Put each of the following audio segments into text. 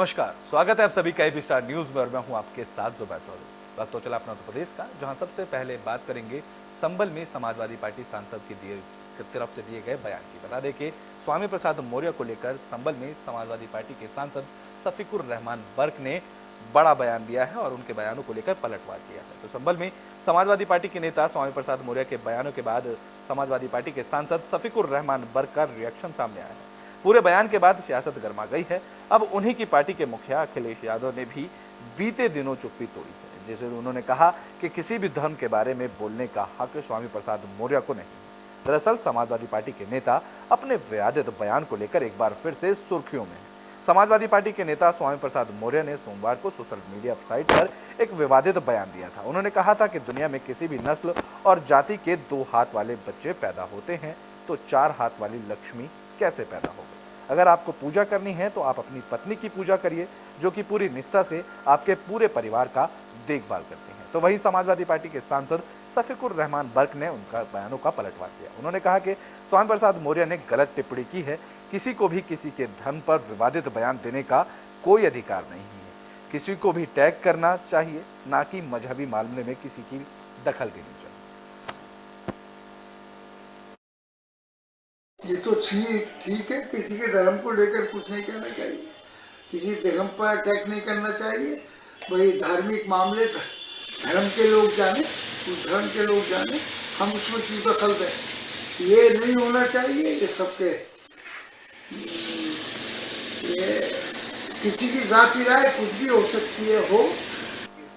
नमस्कार, स्वागत है आप सभी का एबी स्टार न्यूज में और मैं हूं आपके साथ जुबैर चौधरी। वक्त तो चला अपना उत्तर प्रदेश का, जहां सबसे पहले बात करेंगे संभल में समाजवादी पार्टी सांसद की तरफ से दिए गए बयान की। बता दें कि स्वामी प्रसाद मौर्य को लेकर संभल में समाजवादी पार्टी के सांसद शफीकुर रहमान बर्क ने बड़ा बयान दिया है और उनके बयानों को लेकर पलटवार किया है। तो संभल में समाजवादी पार्टी के नेता स्वामी प्रसाद मौर्य के बयानों के बाद समाजवादी पार्टी के सांसद शफीकुर रहमान बर्क का रिएक्शन सामने आया है। पूरे बयान के बाद सियासत गर्मा गई है। अब उन्हीं की पार्टी के मुखिया अखिलेश यादव ने भी बीते दिनों चुप्पी तोड़ी है, जिसमें उन्होंने कहा कि किसी भी धर्म के बारे में बोलने का हक स्वामी प्रसाद मौर्य को नहीं। दरअसल समाजवादी पार्टी के नेता अपने विवादित बयान को लेकर एक बार फिर से सुर्खियों में है। समाजवादी पार्टी के नेता स्वामी प्रसाद मौर्य ने सोमवार को सोशल मीडिया साइट पर एक विवादित बयान दिया था। उन्होंने कहा था कि दुनिया में किसी भी नस्ल और जाति के 2 हाथ वाले बच्चे पैदा होते हैं तो 4 हाथ वाली लक्ष्मी कैसे पैदा हो गई। अगर आपको पूजा करनी है तो आप अपनी पत्नी की पूजा करिए, जो कि पूरी निष्ठा से आपके पूरे परिवार का देखभाल करती हैं। तो वही समाजवादी पार्टी के सांसद शफीकुर रहमान बर्क ने उनका बयानों का पलटवार किया। उन्होंने कहा कि स्वामी प्रसाद मौर्य ने गलत टिप्पणी की है। किसी को भी किसी के धर्म पर विवादित बयान देने का कोई अधिकार नहीं है। किसी को भी टैग करना चाहिए, ना कि मजहबी मामले में किसी की दखल देनी चाहिए। ये तो ठीक है, किसी के धर्म को लेकर कुछ नहीं कहना चाहिए, किसी धर्म पर अटैक नहीं करना चाहिए। वही धार्मिक मामले धर्म के लोग जाने, उस धर्म के लोग जाने, हम उसमें क्यों दखल दें। ये नहीं होना चाहिए। ये सबके ये किसी की जाति राय कुछ भी हो सकती है हो।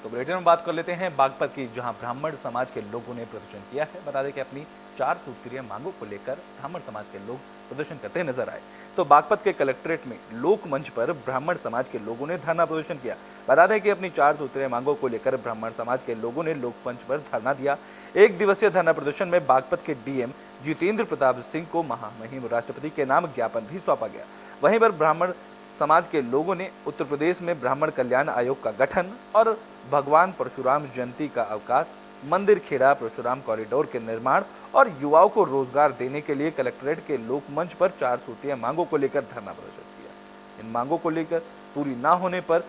तो बुलेटिन में बात कर लेते हैं बागपत की, जहां ब्राह्मण समाज के लोगों ने प्रदर्शन किया है। बता दें कि अपनी 4 सूत्रीय मांगों को लेकर ब्राह्मण समाज के लोग प्रदर्शन करते नजर आए। तो बागपत के कलेक्ट्रेट में लोक मंच पर ब्राह्मण समाज के लोगों ने धरना प्रदर्शन किया। बता दें कि अपनी 4 सूत्रीय मांगों को लेकर ब्राह्मण समाज के लोगों ने लोक मंच पर धरना दिया। 1 दिवसीय धरना प्रदर्शन में बागपत के डीएम जितेंद्र प्रताप सिंह को महामहिम राष्ट्रपति के नाम ज्ञापन भी सौंपा गया। वहीं पर ब्राह्मण समाज के लोगों ने उत्तर प्रदेश में ब्राह्मण कल्याण आयोग का गठन और भगवान परशुराम जयंती का अवकाश, मंदिर खेड़ा परशुराम कॉरिडोर के निर्माण और युवाओं को रोजगार देने के लिए कलेक्ट्रेट के लोक मंच पर 4 सूत्रीय मांगों को लेकर धरना प्रदर्शन किया। इन मांगों को लेकर पूरी न होने पर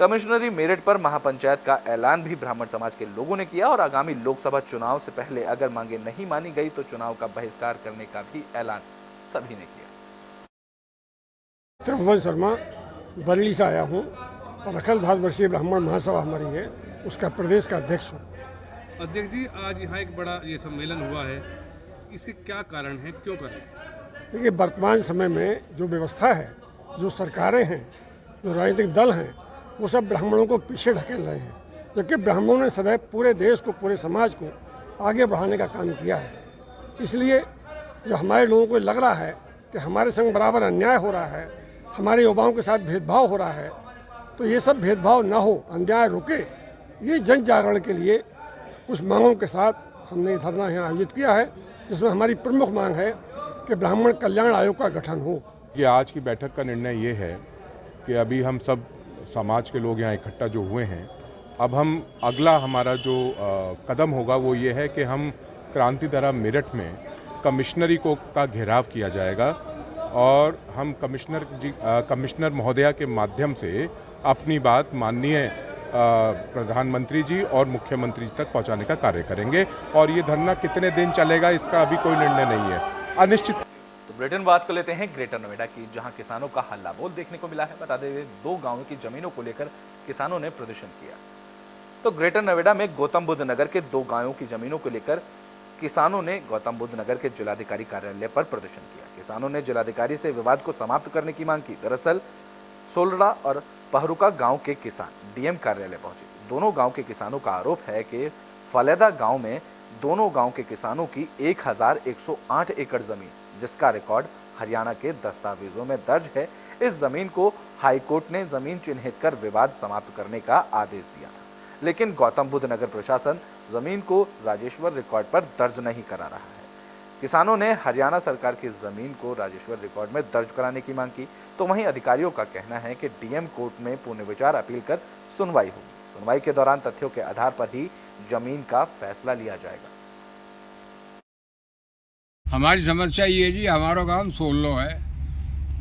कमिश्नरी मेरठ पर महापंचायत का ऐलान भी ब्राह्मण समाज के लोगों ने किया और आगामी लोकसभा चुनाव से पहले अगर मांगे नहीं मानी गई तो चुनाव का बहिष्कार करने का भी ऐलान सभी ने किया। त्रिभुवन शर्मा बरली से आया हूँ और अखिल भारतवर्षीय ब्राह्मण महासभा हमारी है, उसका प्रदेश का अध्यक्ष हूँ। अध्यक्ष जी, आज यहाँ एक बड़ा ये सम्मेलन हुआ है, इसके क्या कारण है, क्यों करें? देखिए, वर्तमान समय में जो व्यवस्था है, जो सरकारें हैं, जो राजनीतिक दल हैं, वो सब ब्राह्मणों को पीछे ढकेल रहे हैं, जबकि ब्राह्मणों ने सदैव पूरे देश को, पूरे समाज को आगे बढ़ाने का काम किया है। इसलिए जो हमारे लोगों को लग रहा है कि हमारे संग बराबर अन्याय हो रहा है, हमारे युवाओं के साथ भेदभाव हो रहा है, तो ये सब भेदभाव ना हो, अन्याय रुके, ये जन जागरण के लिए कुछ मांगों के साथ हमने धरना यहाँ आयोजित किया है, जिसमें हमारी प्रमुख मांग है कि ब्राह्मण कल्याण आयोग का गठन हो। कि आज की बैठक का निर्णय ये है कि अभी हम सब समाज के लोग यहाँ इकट्ठा जो हुए हैं, अब हम अगला हमारा जो कदम होगा वो ये है कि हम क्रांतिधारा मेरठ में कमिश्नरी का घेराव किया जाएगा और हम कमिश्नर महोदया के माध्यम से अपनी बात माननीय प्रधानमंत्री जी और मुख्यमंत्री जी तक पहुंचाने का कार्य करेंगे। और ये धरना कितने दिन चलेगा इसका अभी कोई निर्णय नहीं है, अनिश्चित। तो बुलेटिन बात कर लेते हैं ग्रेटर नोएडा की, जहां किसानों का हल्ला बोल देखने को मिला है। बता दें 2 गांवों की जमीनों को लेकर किसानों ने प्रदर्शन किया। तो ग्रेटर नोएडा में गौतम बुद्ध नगर के 2 गांवों की जमीनों को लेकर किसानों ने गौतम बुद्ध नगर के जिलाधिकारी कार्यालय पर प्रदर्शन किया। किसानों ने जिलाधिकारी से विवाद को समाप्त करने की मांग की। दरअसल सोलड़ा और पहरुका गांव के किसान डीएम कार्यालय पहुंचे। दोनों गांव के किसानों का आरोप है कि फलेदा गांव में दोनों गांव के किसानों की 1108 एकड़ जमीन, जिसका रिकॉर्ड हरियाणा के दस्तावेजों में दर्ज है, इस जमीन को हाईकोर्ट ने जमीन चिन्हित कर विवाद समाप्त करने का आदेश दिया था। लेकिन गौतम बुद्ध नगर प्रशासन जमीन को राजेश्वर रिकॉर्ड पर दर्ज नहीं करा रहा है। किसानों ने हरियाणा सरकार की जमीन को राजेश्वर रिकॉर्ड में दर्ज कराने की मांग की। तो वहीं अधिकारियों का कहना है कि डीएम कोर्ट में पुनर्विचार अपील कर सुनवाई होगी। सुनवाई के दौरान तथ्यों के आधार पर ही जमीन का फैसला लिया जाएगा। हमारी समस्या ये जी, हमारा गांव सोललो है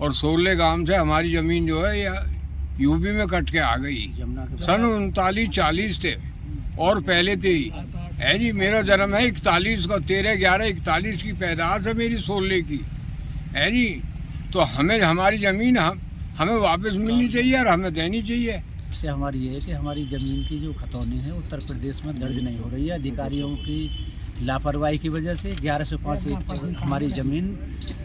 और सोलले गांव से हमारी ज़मीन जो है यूपी में कट के आ गई। सन 39-40 थे और पहले थे ही है जी। मेरा जन्म है 41 को, 13/11/41 की पैदाश है मेरी 16 की है जी। तो हमें हमारी ज़मीन हमें वापस मिलनी चाहिए और हमें देनी चाहिए। इससे हमारी ये है कि हमारी ज़मीन की जो खतौनी है उत्तर प्रदेश में दर्ज नहीं हो रही है। अधिकारियों की लापरवाही की वजह से 1105 एकड़ हमारी ज़मीन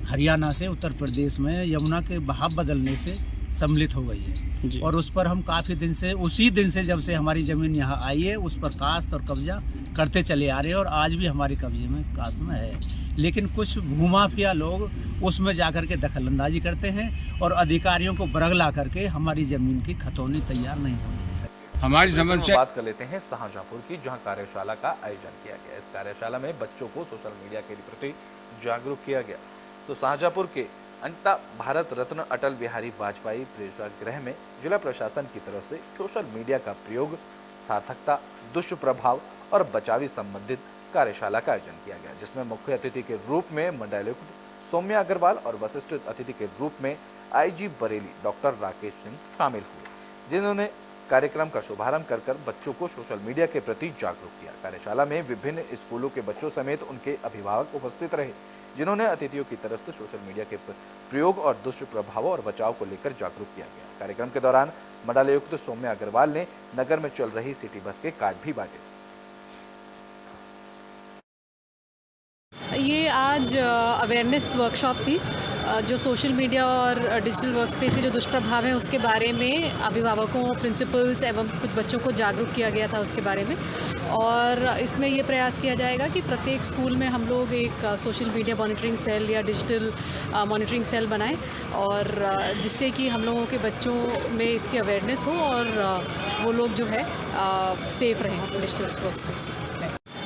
हरियाणा से उत्तर प्रदेश में यमुना के बहाव बदलने से सम्मिलित हो गई है और उस पर हम काफ़ी दिन से, उसी दिन से जब से हमारी ज़मीन यहाँ आई है, उस पर काश्त और कब्जा करते चले आ रहे हैं और आज भी हमारे कब्जे में काश्त में है। लेकिन कुछ भूमाफिया लोग उसमें जाकर के दखलंदाजी करते हैं और अधिकारियों को बरगला करके हमारी ज़मीन की खतौनी तैयार नहीं होनी है। हमारी समस्या बात कर लेते हैं शाहजहांपुर की, जहां कार्यशाला का आयोजन किया गया। इस कार्यशाला में बच्चों को सोशल मीडिया के प्रति जागरूक किया गया। तो शाहजहांपुर के अंता भारत रत्न अटल बिहारी वाजपेयी प्रेक्षागृह में जिला प्रशासन की तरफ से सोशल मीडिया का प्रयोग, सार्थकता, दुष्प्रभाव और बचावी संबंधित कार्यशाला का आयोजन किया गया, जिसमें मुख्य अतिथि के रूप में मंडलायुक्त सौम्या अग्रवाल और वरिष्ठ अतिथि के रूप में आईजी बरेली डॉक्टर राकेश सिंह शामिल हुए, जिन्होंने कार्यक्रम का शुभारंभ कर बच्चों को सोशल मीडिया के प्रति जागरूक किया। कार्यशाला में विभिन्न स्कूलों के बच्चों समेत उनके अभिभावक उपस्थित रहे, जिन्होंने अतिथियों की तरफ से सोशल मीडिया के प्रयोग और दुष्प्रभावों और बचाव को लेकर जागरूक किया गया। कार्यक्रम के दौरान मंडलायुक्त सौम्या अग्रवाल ने नगर में चल रही सिटी बस के कार्ड भी बांटे। ये आज अवेयरनेस वर्कशॉप थी जो सोशल मीडिया और डिजिटल वर्कस्पेस के जो दुष्प्रभाव हैं उसके बारे में अभिभावकों, प्रिंसिपल्स एवं कुछ बच्चों को जागरूक किया गया था उसके बारे में। और इसमें ये प्रयास किया जाएगा कि प्रत्येक स्कूल में हम लोग एक सोशल मीडिया मॉनिटरिंग सेल या डिजिटल मॉनिटरिंग सेल बनाएं और जिससे कि हम लोगों के बच्चों में इसकी अवेयरनेस हो और वो लोग जो है सेफ रहें डिजिटल वर्कस्पेस में।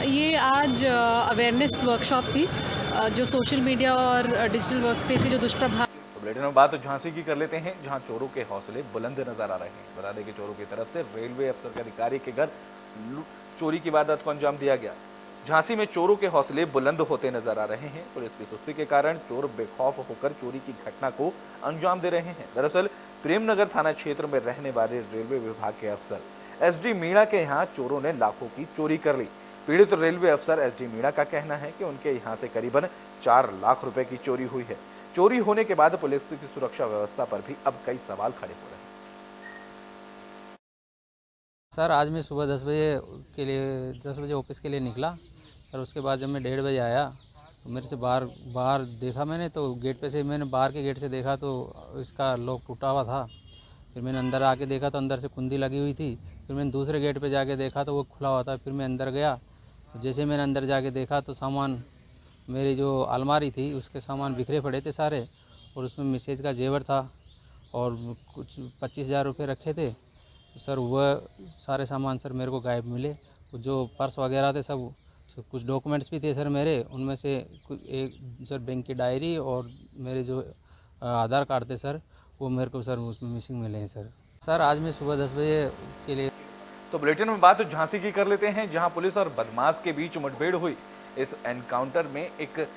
ये आज अवेयरनेस वर्कशॉप थी जो सोशल मीडिया और डिजिटल वर्कस्पेस के जो दुष्प्रभाव। तो बुलेटिन में बात झांसी की कर लेते हैं, जहां चोरों के हौसले बुलंद नजर आ रहे हैं। बता दें कि चोरों की तरफ से रेलवे अफसर के अधिकारी के घर चोरी की वारदात को अंजाम दिया गया। झांसी में चोरों के हौसले बुलंद होते नजर आ रहे हैं। पुलिस की सुस्ती के कारण चोर बेखौफ होकर चोरी की घटना को अंजाम दे रहे हैं। दरअसल प्रेमनगर थाना क्षेत्र में रहने वाले रेलवे विभाग के अफसर एसडी मीणा के यहाँ चोरों ने लाखों की चोरी कर ली। पीड़ित रेलवे अफसर एसडी मीणा का कहना है कि उनके यहाँ से करीबन 4 लाख रुपए की चोरी हुई है। चोरी होने के बाद पुलिस की सुरक्षा व्यवस्था पर भी अब कई सवाल खड़े हो रहे हैं। सर आज मैं सुबह 10 बजे ऑफिस के लिए निकला सर। उसके बाद जब मैं 1:30 बजे आया तो मेरे से बाहर देखा मैंने, तो गेट पे से मैंने बाहर के गेट से देखा तो इसका लॉक टूटा हुआ था। फिर मैंने अंदर आके देखा तो अंदर से कुंडी लगी हुई थी। फिर मैंने दूसरे गेट पे जाके देखा तो वो खुला हुआ था। फिर मैं अंदर गया तो जैसे मैंने अंदर जाके देखा तो सामान, मेरी जो अलमारी थी उसके सामान बिखरे पड़े थे सारे, और उसमें मिसेज का जेवर था और कुछ 25,000 रुपये रखे थे। तो सर वह सारे सामान सर मेरे को गायब मिले। जो पर्स वगैरह थे सब, कुछ डॉक्यूमेंट्स भी थे सर मेरे, उनमें से कुछ एक सर बैंक की डायरी और मेरे जो आधार कार्ड थे सर, वो मेरे को सर उसमें मिसिंग मिले हैं सर आज मैं सुबह 10 बजे के लिए। तो बुलेटिन में बात झांसी की कर लेते हैं, जहां पुलिस और बदमाश के बीच मुठभेड़ हुई। इस एनकाउंटर में एक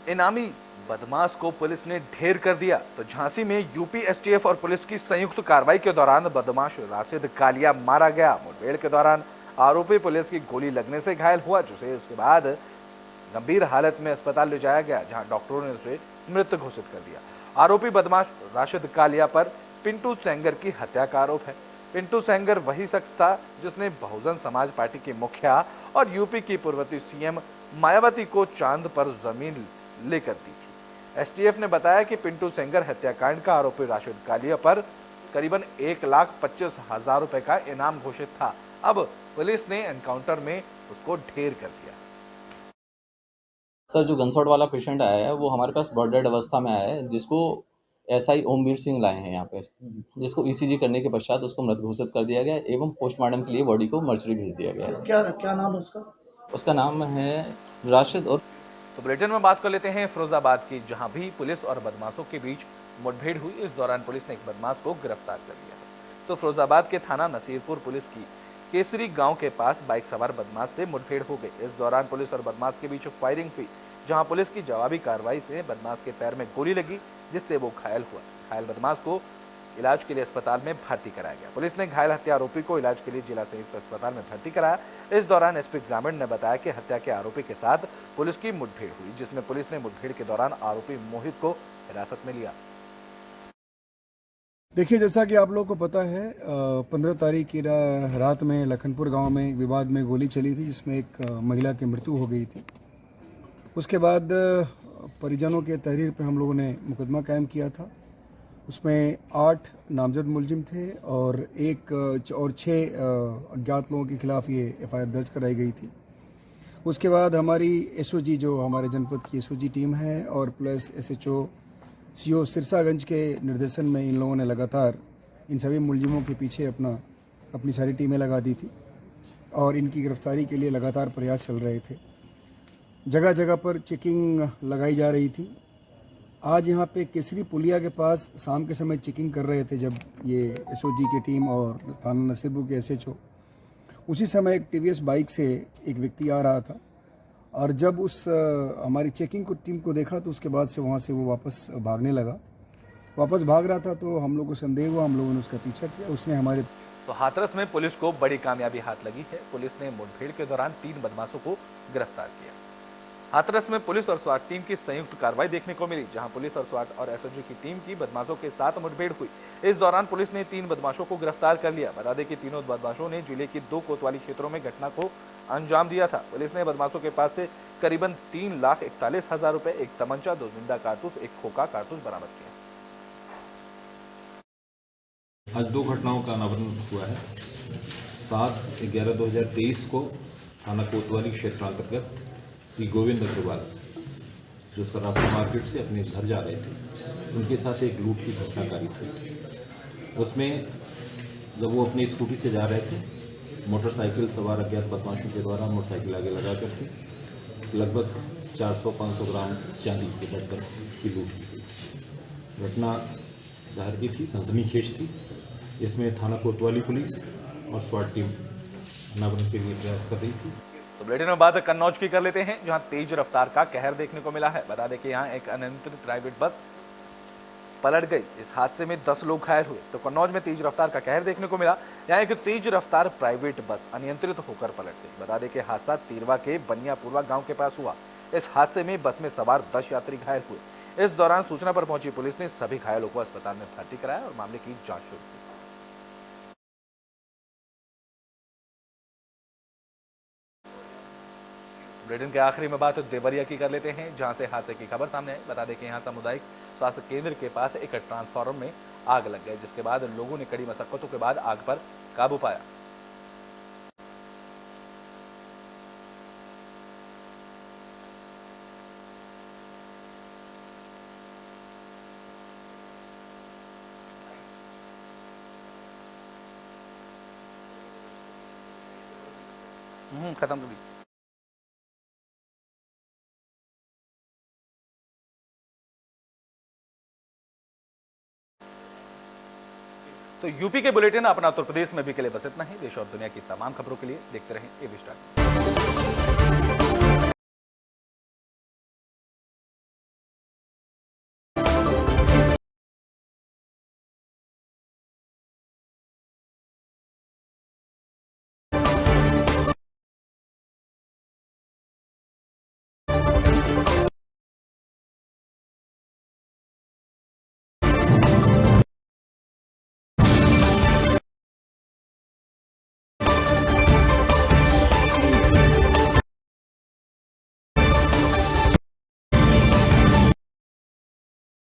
इनामी बदमाश को पुलिस ने ढेर कर दिया। तो झांसी में यूपी एसटीएफ और पुलिस की संयुक्त कार्रवाई के दौरान बदमाश राशिद कालिया मारा गया। मुठभेड़ के दौरान आरोपी पुलिस की गोली लगने से घायल हुआ, जिसे उसके बाद गंभीर हालत में अस्पताल ले जाया गया, जहां डॉक्टरों ने उसे मृत घोषित कर दिया। आरोपी बदमाश राशिद कालिया पर पिंटू सेंगर की हत्या का आरोप है। पिंटू सेंगर वही शख्स था जिसने बहुजन समाज पार्टी की मुखिया और यूपी की पूर्ववर्ती सीएम मायावती को चांद पर जमीन लेकर दी थी। एसटीएफ ने बताया कि पिंटू सेंगर हत्याकांड का आरोपी राशिद कालिया पर करीबन 1,25,000 रुपए का इनाम घोषित था। अब पुलिस ने एनकाउंटर में उसको ढेर कर दिया। सर जो गनशॉट वाला पेशेंट आया है वो हमारे पास ब्रॉड डेड अवस्था में आया है, जिसको एसआई ओमवीर सिंह लाए हैं यहाँ पे, जिसको ईसीजी करने के पश्चात उसको मृत घोषित कर दिया गया एवं पोस्टमार्टम के लिए बॉडी को मर्चरी भेज दिया गया है। क्या नाम है उसका? उसका नाम है राशिद। और तो बुलेटिन में बात कर लेते हैं फिरोजाबाद की, जहां भी पुलिस और बदमाशों के बीच मुठभेड़ हुई। इस दौरान पुलिस ने एक बदमाश को गिरफ्तार कर लिया। तो फिरोजाबाद के थाना नसीरपुर पुलिस की केसरी गांव के पास बाइक सवार बदमाश से मुठभेड़ हो गई। इस दौरान पुलिस और बदमाश के बीच फायरिंग हुई, जहां पुलिस की जवाबी कार्रवाई से बदमाश के पैर में गोली लगी, जिससे वो घायल हुआ। घायल बदमाश को इलाज के लिए अस्पताल में भर्ती कराया गया। पुलिस ने घायल हत्या आरोपी को इलाज के लिए जिला संयुक्त अस्पताल में भर्ती कराया। इस दौरान एसपी ग्रामीण ने बताया कि हत्या के आरोपी के साथ पुलिस की मुठभेड़ हुई, जिसमें पुलिस ने मुठभेड़ के दौरान आरोपी मोहित को हिरासत में लिया। देखिए, जैसा कि आप लोगों को पता है, 15 तारीख की रात में लखनपुर गांव में एक विवाद में गोली चली थी, जिसमें एक महिला की मृत्यु हो गई थी। उसके बाद परिजनों के तहरीर पर हम लोगों ने मुकदमा कायम किया था। उसमें 8 नामजद मुलजिम थे और 6 अज्ञात लोगों के खिलाफ ये FIR दर्ज कराई गई थी। उसके बाद हमारी SOG, जो हमारे जनपद की SOG टीम है, और प्लस SHO CO सिरसागंज के निर्देशन में इन लोगों ने लगातार इन सभी मुलजिमों के पीछे अपनी सारी टीमें लगा दी थी और इनकी गिरफ्तारी के लिए लगातार प्रयास चल रहे थे। जगह जगह पर चेकिंग लगाई जा रही थी। आज यहाँ पे केसरी पुलिया के पास शाम के समय चेकिंग कर रहे थे, जब ये SOG की टीम और थाना नसीरपुर के SHO, उसी समय एक TVS बाइक से एक व्यक्ति आ रहा था और जब उस हमारी चेकिंग को टीम को देखा तो उसके बाद से वहाँ से वो वापस भागने लगा। वापस भाग रहा था तो हम लोगों को संदेह हुआ, हम लोगों ने उसका पीछा किया। उसने हमारे तो हाथरस में पुलिस को बड़ी कामयाबी हाथ लगी है। पुलिस ने मुठभेड़ के दौरान 3 बदमाशों को गिरफ्तार किया। हाथरस में पुलिस और स्वाट टीम की संयुक्त कार्रवाई देखने को मिली, जहां पुलिस और स्वाट और SOG की टीम की बदमाशों के साथ मुठभेड़ हुई। इस दौरान पुलिस ने 3 बदमाशों को गिरफ्तार कर लिया। बता दें कि तीनों बदमाशों ने जिले के 2 कोतवाली क्षेत्रों में घटना को अंजाम दिया था। पुलिस ने बदमाशों के पास से करीबन 3,41,000 रुपए, एक तमंचा, 2 जिंदा कारतूस, एक खोखा कारतूस बरामद किया। आज 2 घटनाओं का अनावरण हुआ है। 7/11/2023 को थाना कोतवाली क्षेत्रांतर्गत श्री गोविंद अग्रवाल, जो सराफा मार्केट से अपने घर जा रहे थे, उनके साथ एक लूट की घटना कारित हुई। उसमें जब वो अपनी स्कूटी से जा रहे थे, मोटरसाइकिल सवार अज्ञात बदमाशों के द्वारा मोटरसाइकिल आगे लगा करके लगभग 400-500 ग्राम चांदी के बर्तन की लूट की गई। घटना शहर की थी, सनसनीखेज थी। इसमें थाना कोतवाली पुलिस और स्वाट टीम अनावरण के लिए प्रयास कर रही थी। तो बुलेटिन में बात कन्नौज की कर लेते हैं, जहां तेज रफ्तार का कहर देखने को मिला है। बता दें कि यहां एक अनियंत्रित प्राइवेट बस पलट गई। इस हादसे में 10 लोग घायल हुए। तो कन्नौज में तेज रफ्तार का कहर देखने को मिला। यहाँ एक तेज रफ्तार प्राइवेट बस अनियंत्रित होकर पलट गई। बता दें कि हादसा तिरवा के बनियापुरवा गांव के पास हुआ। इस हादसे में बस में सवार 10 यात्री घायल हुए। इस दौरान सूचना पर पहुंची पुलिस ने सभी घायलों को अस्पताल में भर्ती कराया और मामले की जांच शुरू की। बुलेटिन के आखिरी में बात देवरिया की कर लेते हैं, जहां से हादसे की खबर सामने आई। बता दें कि यहां सामुदायिक स्वास्थ्य केंद्र के पास एक ट्रांसफार्मर में आग लग गई, जिसके बाद लोगों ने कड़ी मशक्कतों के बाद आग पर काबू पाया। खत्म कर दी। तो यूपी के बुलेटिन अपना उत्तर प्रदेश में भी के लिए बस इतना ही। देश और दुनिया की तमाम खबरों के लिए देखते रहें एबी स्टार।